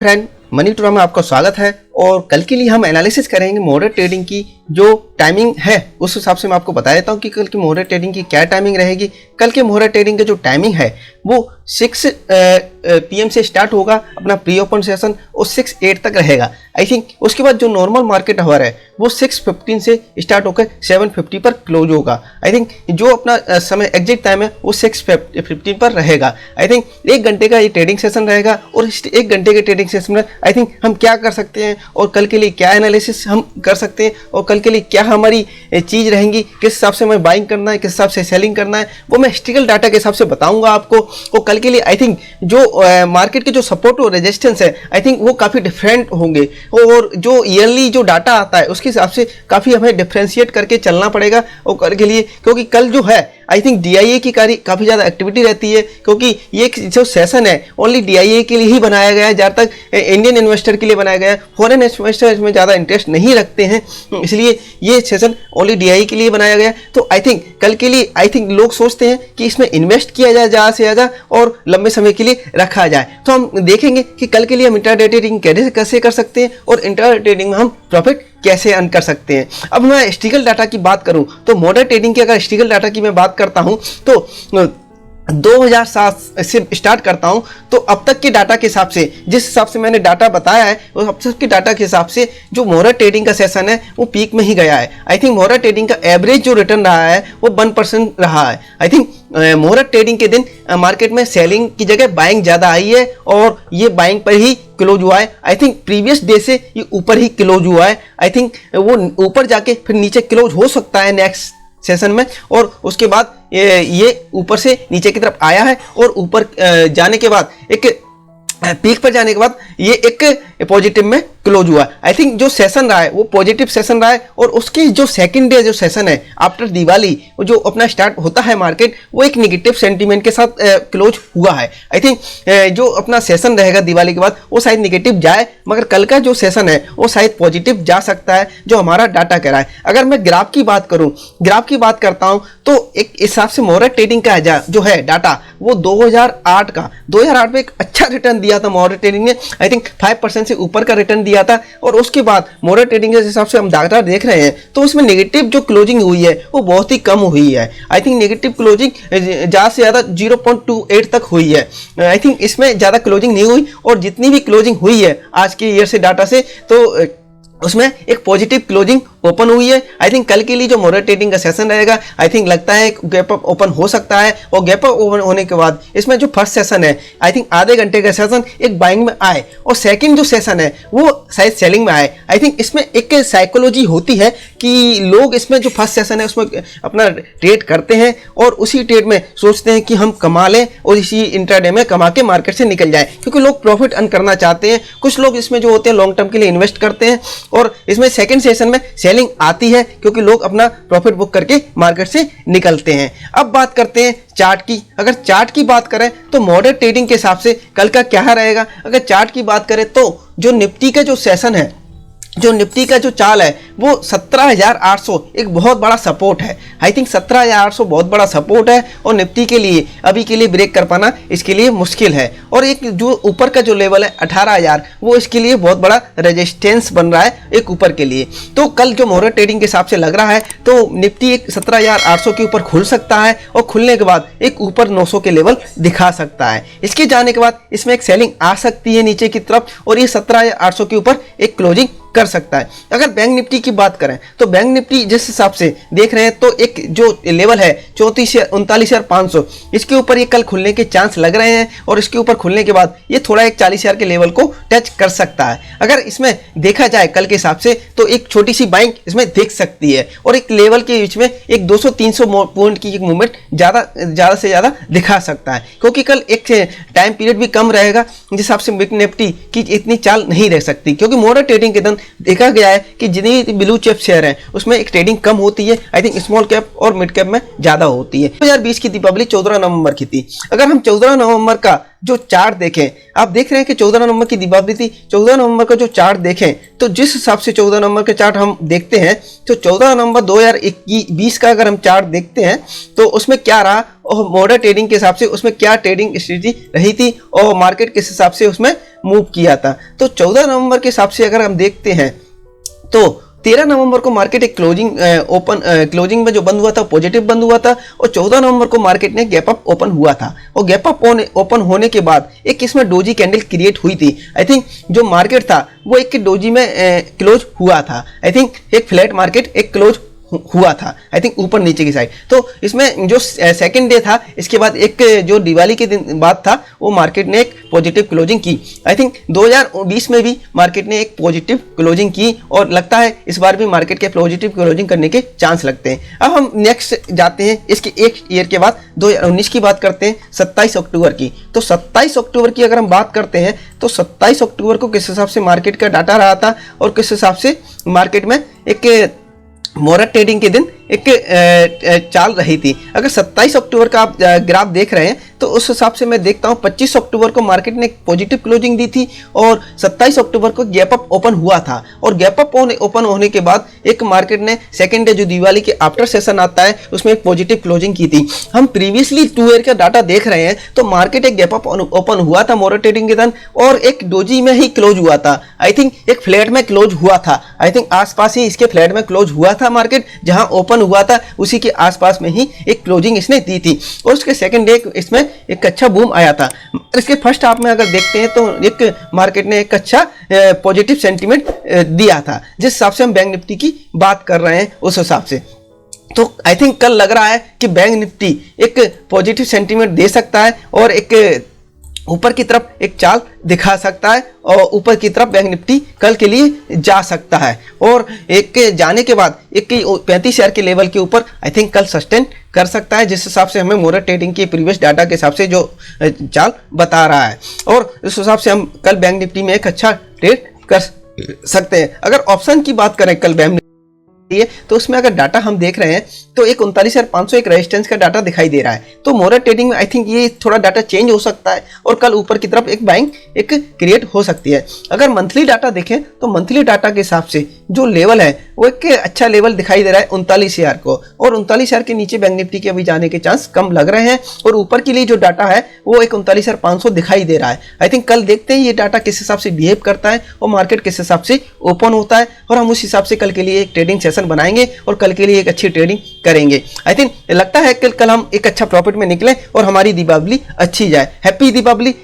Friend, money टूरा में आपका स्वागत है। और कल के लिए हम एनालिसिस करेंगे मॉडरेट ट्रेडिंग की जो टाइमिंग है उस हिसाब से मैं आपको बता देता हूँ कि कल की मॉडरेट ट्रेडिंग की क्या टाइमिंग रहेगी। कल के मॉडरेट ट्रेडिंग का जो टाइमिंग है वो 6 PM से स्टार्ट होगा अपना प्री ओपन सेशन और 6-8 तक रहेगा आई थिंक। उसके बाद जो नॉर्मल मार्केट आवर है वो 6:15 से स्टार्ट होकर 7:50 पर क्लोज होगा आई थिंक। जो अपना समय एग्जैक्ट टाइम है वो 6:15 पर रहेगा आई थिंक। 1 घंटे का ये ट्रेडिंग सेशन रहेगा और इस 1 घंटे के ट्रेडिंग सेशन में आई थिंक हम क्या कर सकते हैं और कल के लिए क्या एनालिसिस हम कर सकते हैं और कल के लिए क्या हमारी चीज़ रहेंगी, किस हिसाब से हमें बाइंग करना है, किस हिसाब से सेलिंग करना है, वो मैं हिस्ट्रिकल डाटा के हिसाब से बताऊंगा आपको। और कल के लिए आई थिंक जो मार्केट के जो सपोर्ट और रेजिस्टेंस है आई थिंक वो काफ़ी डिफरेंट होंगे और जो ईयरली जो डाटा आता है उसके हिसाब से काफ़ी हमें डिफ्रेंशिएट करके चलना पड़ेगा। और कल के लिए क्योंकि कल जो है आई थिंक DIA की काफ़ी ज़्यादा एक्टिविटी रहती है क्योंकि ये जो सेशन है ओनली DIA के लिए ही बनाया गया है, जहाँ तक इंडियन इन्वेस्टर के लिए बनाया गया है। फॉरेन इन्वेस्टर इसमें ज़्यादा इंटरेस्ट नहीं रखते हैं, इसलिए ये सेशन ओनली DIA के लिए बनाया गया है। तो आई थिंक कल के लिए आई थिंक लोग सोचते हैं कि इसमें इन्वेस्ट किया जाए ज़्यादा से ज़्यादा और लंबे समय के लिए रखा जाए। तो हम देखेंगे कि कल के लिए हम इंट्राडे ट्रेडिंग कैसे कर सकते हैं और इंट्राडे ट्रेडिंग में हम प्रॉफिट कैसे अर्न कर सकते हैं। अब मैं हिस्ट्रिकल डाटा की बात करूं तो मॉडरेट ट्रेडिंग की अगर हिस्ट्रिकल डाटा की मैं बात करता हूं तो 2007 से स्टार्ट करता हूं तो अब तक के डाटा के हिसाब से जिस हिसाब से मैंने डाटा बताया है उस अब तक के डाटा के हिसाब से जो मॉडरेट ट्रेडिंग का सेशन है वो पीक में ही गया है आई थिंक। मॉडरेट ट्रेडिंग का एवरेज जो रिटर्न रहा है वो 1% रहा है आई थिंक। मॉडरेट ट्रेडिंग के दिन मार्केट में सेलिंग की जगह बाइंग ज़्यादा आई है और ये बाइंग पर ही क्लोज हुआ है आई थिंक। प्रीवियस डे से ये ऊपर ही क्लोज हुआ है आई थिंक। वो ऊपर जाके फिर नीचे क्लोज हो सकता है नेक्स्ट सेशन में और उसके बाद ये ऊपर से नीचे की तरफ आया है और ऊपर जाने के बाद एक पीक पर जाने के बाद ये एक पॉजिटिव में क्लोज हुआ आई थिंक। जो सेशन रहा है वो पॉजिटिव सेशन रहा है और उसकी जो सेकंड डे जो सेशन है आफ्टर दिवाली जो अपना स्टार्ट होता है मार्केट वो एक नेगेटिव सेंटीमेंट के साथ क्लोज हुआ है आई थिंक। जो अपना सेशन रहेगा दिवाली के बाद वो शायद नेगेटिव जाए मगर कल का जो सेशन है वो शायद पॉजिटिव जा सकता है जो हमारा डाटा कह रहा है। अगर मैं ग्राफ की बात करूं, ग्राफ की बात करता हूं तो एक हिसाब से मॉडरेट ट्रेडिंग का जो है डाटा वो 2008 में एक अच्छा रिटर्न दिया था मॉडरेट ट्रेडिंग ने आई थिंक 5% से ऊपर का रिटर्न दिया था। और उसके बाद मॉडरेट ट्रेडिंग के हिसाब से हम डाटा देख रहे हैं तो उसमें नेगेटिव जो क्लोजिंग हुई है वो बहुत ही कम हुई है आई थिंक। नेगेटिव क्लोजिंग ज़्यादा से ज़्यादा 0.28 तक हुई है आई थिंक। इसमें ज़्यादा क्लोजिंग नहीं हुई और जितनी भी क्लोजिंग हुई है आज के ईयर से डाटा से तो उसमें एक पॉजिटिव क्लोजिंग ओपन हुई है आई थिंक। कल के लिए जो मॉडरेट ट्रेडिंग का सेशन रहेगा आई थिंक लगता है गैप अप ओपन हो सकता है और गैप अप ओपन होने के बाद इसमें जो फर्स्ट सेशन है आई थिंक आधे घंटे का सेशन एक बाइंग में आए और सेकंड जो सेशन है वो शायद सेलिंग में आए आई थिंक। इसमें एक साइकोलॉजी होती है कि लोग इसमें जो फर्स्ट सेशन है उसमें अपना ट्रेड करते हैं और उसी ट्रेड में सोचते हैं कि हम कमा लें और इसी इंट्राडे में कमा के मार्केट से निकल जाए क्योंकि लोग प्रॉफिट अर्न करना चाहते हैं। कुछ लोग इसमें जो होते हैं लॉन्ग टर्म के लिए इन्वेस्ट करते हैं और इसमें सेकंड सेशन में सेलिंग आती है क्योंकि लोग अपना प्रॉफिट बुक करके मार्केट से निकलते हैं। अब बात करते हैं चार्ट की। अगर चार्ट की बात करें तो मॉडरेट ट्रेडिंग के हिसाब से कल का क्या रहेगा। अगर चार्ट की बात करें तो जो निफ्टी का जो सेशन है, जो निफ्टी का जो चाल है वो 17,800 एक बहुत बड़ा सपोर्ट है आई थिंक। 17,800 बहुत बड़ा सपोर्ट है और निफ्टी के लिए अभी के लिए ब्रेक कर पाना इसके लिए मुश्किल है। और एक जो ऊपर का जो लेवल है 18,000 वो इसके लिए बहुत बड़ा रेजिस्टेंस बन रहा है एक ऊपर के लिए। तो कल जो मॉडरेट ट्रेडिंग के हिसाब से लग रहा है तो निफ्टी एक 17,800 के ऊपर खुल सकता है और खुलने के बाद एक ऊपर 900 के लेवल दिखा सकता है। इसके जाने के बाद इसमें एक सेलिंग आ सकती है नीचे की तरफ और ये 17,800 के ऊपर एक क्लोजिंग कर सकता है। अगर बैंक निफ्टी की बात करें तो बैंक निफ्टी जिस हिसाब से देख रहे हैं तो एक जो लेवल है 39,500 इसके ऊपर ये कल खुलने के चांस लग रहे हैं और इसके ऊपर खुलने के बाद ये थोड़ा एक 40,000 के लेवल को टच कर सकता है। अगर इसमें देखा जाए कल के हिसाब से तो एक छोटी सी बाइंग इसमें देख सकती है और एक लेवल के बीच में एक 200-300 पॉइंट की एक मूवमेंट ज़्यादा से ज़्यादा दिखा सकता है क्योंकि कल एक टाइम पीरियड भी कम रहेगा जिस हिसाब से बैंक निफ्टी की इतनी चाल नहीं रह सकती क्योंकि मॉडरेट ट्रेडिंग के दिन देखा गया है कि जितनी ब्लू चिप शेयर हैं उसमें एक ट्रेडिंग कम होती है आई थिंक। स्मॉल कैप और मिड कैप में ज़्यादा होती है। 2020 की दीपावली 14 नवंबर की थी। अगर हम 14 नवंबर का जो चार्ट देखें, आप देख रहे हैं कि 14 नवंबर की दीपावली थी। 14 नवंबर का जो चार्ट देखें तो जिस हिसाब से 14 नवंबर के चार्ट हम देखते हैं तो 14 नवंबर 2020 का अगर हम चार्ट देखते हैं तो उसमें क्या रहा और मॉडर्न ट्रेडिंग के हिसाब से उसमें क्या ट्रेडिंग स्ट्रेटजी रही थी और मार्केट किस हिसाब से उसमें मूव किया था। तो 14 नवंबर के हिसाब से अगर हम देखते हैं तो 13 नवंबर को मार्केट एक क्लोजिंग में जो बंद हुआ था पॉजिटिव बंद हुआ था और 14 नवंबर को मार्केट ने गैप अप ओपन हुआ था और गैप अप ओपन होने के बाद एक इसमें डोजी कैंडल क्रिएट हुई थी। आई थिंक जो मार्केट था वो एक डोजी में क्लोज हुआ था। आई थिंक एक फ्लैट मार्केट एक क्लोज हुआ था, आई थिंक ऊपर नीचे की साइड। तो इसमें जो सेकंड डे था इसके बाद एक जो दिवाली के दिन बाद था वो मार्केट ने एक पॉजिटिव क्लोजिंग की। आई थिंक 2020 में भी मार्केट ने एक पॉजिटिव क्लोजिंग की और लगता है इस बार भी मार्केट के पॉजिटिव क्लोजिंग करने के चांस लगते हैं। अब हम नेक्स्ट जाते हैं इसके एक ईयर के बाद 2019 की बात करते हैं 27 अक्टूबर की। तो 27 अक्टूबर की अगर हम बात करते हैं तो 27 अक्टूबर को किस हिसाब से मार्केट का डाटा रहा था और किस हिसाब से मार्केट में एक मोहरा ट्रेडिंग के दिन एक चाल रही थी। अगर 27 अक्टूबर का आप ग्राफ देख रहे हैं तो उस हिसाब से मैं देखता हूं 25 अक्टूबर को मार्केट ने एक पॉजिटिव क्लोजिंग दी थी और 27 अक्टूबर को गैप अप ओपन हुआ था और गैप अप ओपन होने के बाद एक मार्केट ने सेकेंड डे जो दिवाली के आफ्टर सेशन आता है उसमें एक पॉजिटिव क्लोजिंग की थी। हम प्रीवियसली 2 ईयर का डाटा देख रहे हैं तो मार्केट एक गैप अप ओपन हुआ था मोहरा ट्रेडिंग के दिन और एक डोजी में ही क्लोज हुआ था। आई थिंक एक फ्लैट में क्लोज हुआ था, आई थिंक आसपास ही इसके फ्लैट में क्लोज हुआ था मार्केट, जहां ओपन हुआ था उसी के आसपास में ही एक क्लोजिंग इसने दी थी और उसके सेकंड डे इसमें एक अच्छा बूम आया था। इसके फर्स्ट हाफ में अगर देखते हैं तो एक मार्केट ने एक अच्छा पॉजिटिव सेंटीमेंट दिया था जिस हिसाब से हम बैंक निफ्टी की बात कर रहे हैं उस हिसाब से। तो आई थिंक कल लग रहा है कि बैंक निफ्टी एक पॉजिटिव सेंटीमेंट दे सकता है और एक ऊपर की तरफ एक चाल दिखा सकता है और ऊपर की तरफ बैंक निफ्टी कल के लिए जा सकता है और एक जाने के बाद एक 35,000 के लेवल के ऊपर आई थिंक कल सस्टेन कर सकता है जिस हिसाब से हमें मोहरा ट्रेडिंग के प्रीवियस डाटा के हिसाब से जो चाल बता रहा है और इस हिसाब से हम कल बैंक निफ्टी में एक अच्छा ट्रेड कर सकते हैं। अगर ऑप्शन की बात करें कल बैंक तो उसमें अगर डाटा हम देख रहे हैं तो एक 39,500 एक रेजिस्टेंस का डाटा दिखाई दे रहा है। तो मोहरा ट्रेडिंग में आई थिंक ये थोड़ा डाटा चेंज हो सकता है और कल ऊपर की तरफ एक बाइंग एक क्रिएट हो सकती है। अगर मंथली डाटा देखें तो मंथली डाटा के हिसाब से जो लेवल है वो एक अच्छा लेवल दिखाई दे रहा है 39,000 को और 39,000 के नीचे बैंक निफ्टी के अभी जाने के चांस कम लग रहे हैं और ऊपर के लिए जो डाटा है वो एक 39,500 दिखाई दे रहा है। आई थिंक कल देखते हैं ये डाटा किस हिसाब से बिहेव करता है और मार्केट किस हिसाब से ओपन होता है और हम उस हिसाब से कल के लिए एक ट्रेडिंग सेशन बनाएंगे और कल के लिए एक अच्छी ट्रेडिंग करेंगे। आई थिंक लगता है कि कल हम एक अच्छा प्रॉफिट में निकले और हमारी दीपावली अच्छी जाए। हैप्पी दीपावली।